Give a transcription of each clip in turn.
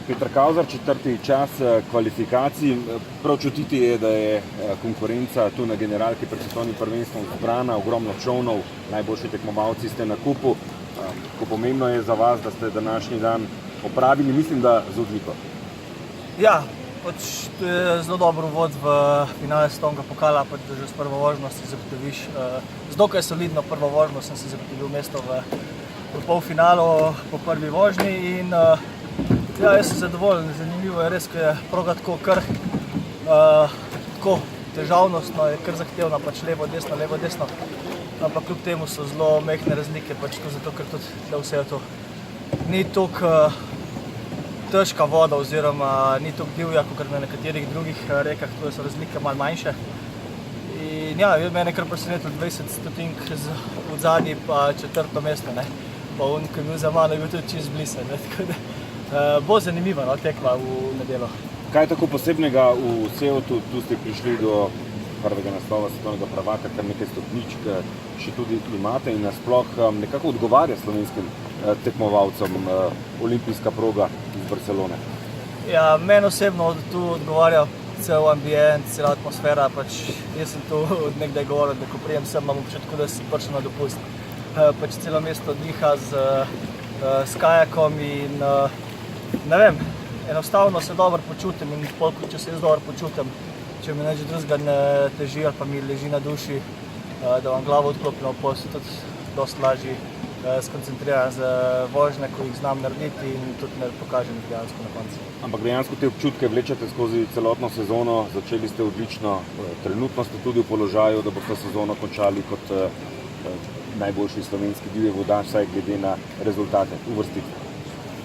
Peter Kauzar, četrti čas kvalifikacij. Prav čutiti je, da je konkurenca tu na generalki pred svetovnim prvenstvom zbrana, ogromno čolnov, najboljši tekmovalci ste na kupu. Kako pomembno je za vas, da ste današnji dan opravili, mislim, da z odliko. Ja, to je zelo dober uvod v finale svetovnega pokala, da že s prvo vožnjo si zagotoviš. Z dokaj solidno prvo vožnjo sem si zagotovil mesto v polfinalu po prvi vožnji in ja, jaz sem zadovoljen. Zanimivo je res, ko je proga tako tako težavnostno, je kar zahtevna, pač levo, desno, ampak kljub temu so zelo mehne razlike, pač to zato, ker tudi vse to ni toliko težka voda oziroma ni toliko divja, kot na nekaterih drugih rekah, tu so razlike malo manjše. In ja, mene je kar presenetilo 20 stotink od zadnji pa četrto mesto, ne. Pa on, ki je bil za mano, je bil tudi čist blizu, ne, tako da bo zanimiva tekma v nedeljo. Kaj je tako posebnega v Seotu? Tu ste prišli do prvega naslova svetovnega prvaka, kar nekaj stopničk še tudi imate in nasploh nekako odgovarja slovenskim tekmovalcem olimpijska proga iz Barcelone. Ja, meni osebno tu odgovarja cel ambient, cela atmosfera, pač jaz sem tu od nekdaj govoril, da ko prijem sem, imam občutku, da sem prišel na dopust. Pač celo mesto diha s kajakom in ne vem, enostavno se dobro počutim in če se jaz dobro počutim, če mi nič drugega ne teži ali pa mi leži na duši, da vam glavo odklopim, potem se tudi dosti lažje skoncentriram za vožnje, ko jih znam narediti in tudi ne pokažem jih dejansko na koncu. Ampak dejansko te občutke vlečete skozi celotno sezono, začeli ste odlično, trenutno ste tudi v položaju, da boste sezono končali kot najboljši slovenski divji vodač, vsaj glede na rezultate uvrstitve.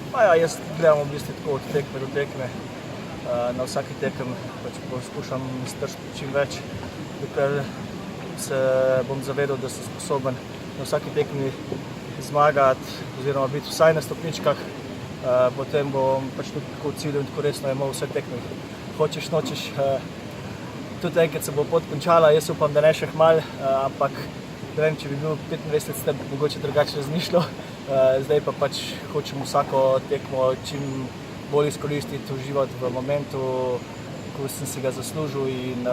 Pa ja, jaz gledam v bistvu tako od tekme do tekme. Na vsaki tekem pač poskušam stržiti čim več, dokler se bom zavedal, da sem sposoben na vsaki tekmi zmagati oziroma biti vsaj na stopničkah. Potem bom pač tudi tako ciljev in tako resno imel vse tekme. Hočeš, nočeš, tudi enkrat se bo pot končala, jaz upam, da ne še hmal, ampak ne vem, če bi bil 25 let, mogoče drugače razmišljal. Zdaj pa pač hočem vsako tekmo čim bolj izkoristiti, uživati v momentu, ko sem si ga zaslužil in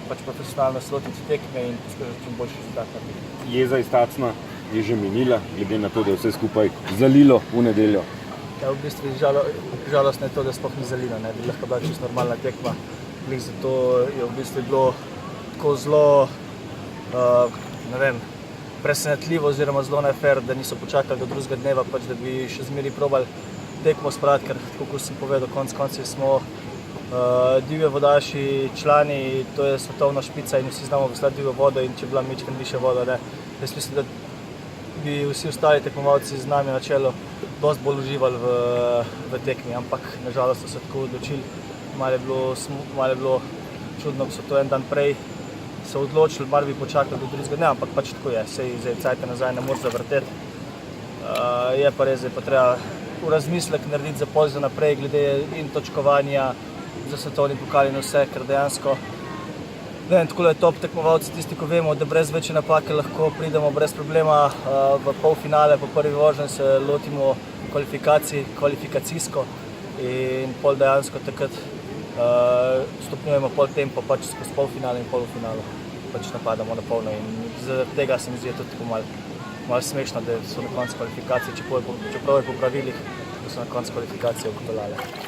pač profesionalno se lotiti tekme in poskušati čim boljši rezultat. Jeza iz Tacna je že minila, glede na to, da je vse skupaj zalilo v nedeljo. Ja, v bistvu žalostno je to, da sploh ni zalilo, ne, bi lahko bila čisto normalna tekma. Zato je v bistvu bilo tako zelo, ne vem, presenetljivo oziroma zelo nefer, da niso počakali do drugega dneva, pač da bi še zmeri probali tekmo spraviti, ker tako kot sem povedal, konec koncev smo divje vodaši, člani, to je svetovna špica in vsi znamo poslati divjo vodo in če bi bila majčkeno višja voda, ne. Jaz mislim, da bi vsi ostali tekmovalci z nami na čelu dosti bolj uživali v tekmi, ampak nažalost so se tako odločili. Malo je bilo čudno, ko so to en dan prej se odločili, malo bi počakali do drugega dne, ampak pač tako je, sej zdaj cajte nazaj ne moreš zavrteti. Je pa res, da je pa treba v razmislek narediti za pol za naprej, glede in točkovanja za svetovni pokal in vse, ker dejansko tako je top tekmovalci tisti, ko vemo, da brez večje napake lahko pridemo brez problema v polfinale, po prvi vožnji se lotimo kvalifikacijsko in pol dejansko takrat stopnjujemo pol tempo pač skozi polfinale in polfinale, pač napadamo na polno in zaradi tega se mi zdi tudi tako malo smešno, da so na koncu kvalifikacije, čeprav je po pravilih, da so na koncu kvalifikacije ugotovljale.